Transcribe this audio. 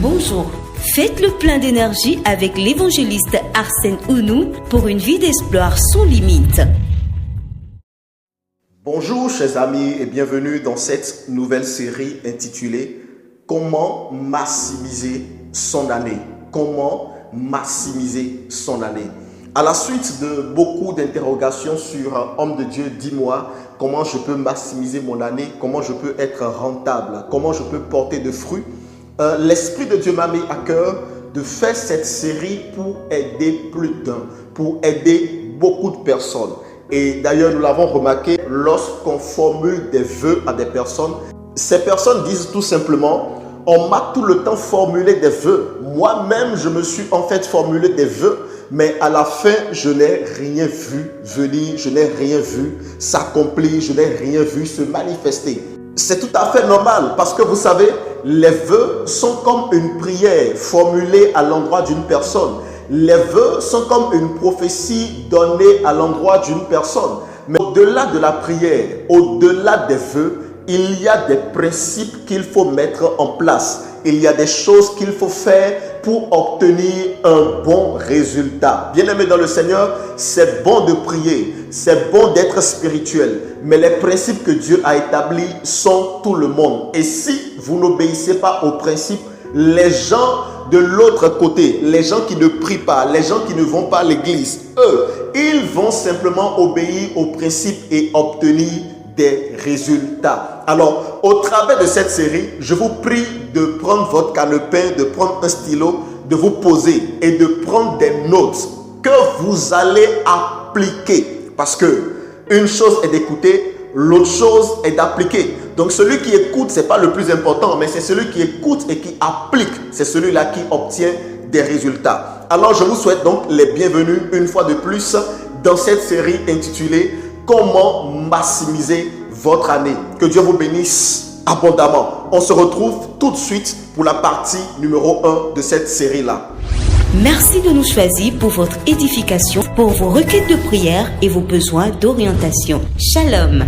Bonjour, faites le plein d'énergie avec l'évangéliste Arsène Ounou pour une vie d'espoir sans limite. Bonjour chers amis et bienvenue dans cette nouvelle série intitulée « Comment maximiser son année ?» Comment maximiser son année? À la suite de beaucoup d'interrogations sur « Homme de Dieu, dis-moi comment je peux maximiser mon année, comment je peux être rentable, comment je peux porter de fruits ?» L'Esprit de Dieu m'a mis à cœur de faire cette série pour aider plus d'un, pour aider beaucoup de personnes. Et d'ailleurs, nous l'avons remarqué, lorsqu'on formule des vœux à des personnes, ces personnes disent tout simplement, on m'a tout le temps formulé des vœux. Moi-même, je me suis en fait formulé des vœux, mais à la fin, je n'ai rien vu venir, je n'ai rien vu s'accomplir, je n'ai rien vu se manifester. C'est tout à fait normal parce que vous savez, les vœux sont comme une prière formulée à l'endroit d'une personne. Les vœux sont comme une prophétie donnée à l'endroit d'une personne. Mais au-delà de la prière, au-delà des vœux, il y a des principes qu'il faut mettre en place. Il y a des choses qu'il faut faire pour obtenir un bon résultat. Bien-aimés dans le Seigneur, c'est bon de prier, c'est bon d'être spirituel, mais les principes que Dieu a établis sont tout le monde. Et si vous n'obéissez pas aux principes, les gens de l'autre côté, les gens qui ne prient pas, les gens qui ne vont pas à l'église, eux, ils vont simplement obéir aux principes et obtenir des résultats. Alors, au travers de cette série, je vous prie de prendre votre calepin, de prendre un stylo, de vous poser et de prendre des notes que vous allez appliquer. Parce que une chose est d'écouter, l'autre chose est d'appliquer. Donc, celui qui écoute, ce n'est pas le plus important, mais c'est celui qui écoute et qui applique. C'est celui-là qui obtient des résultats. Alors, je vous souhaite donc les bienvenus une fois de plus dans cette série intitulée « Comment maximiser votre année ?» Que Dieu vous bénisse abondamment. On se retrouve tout de suite pour la partie numéro 1 de cette série-là. Merci de nous choisir pour votre édification, pour vos requêtes de prière et vos besoins d'orientation. Shalom.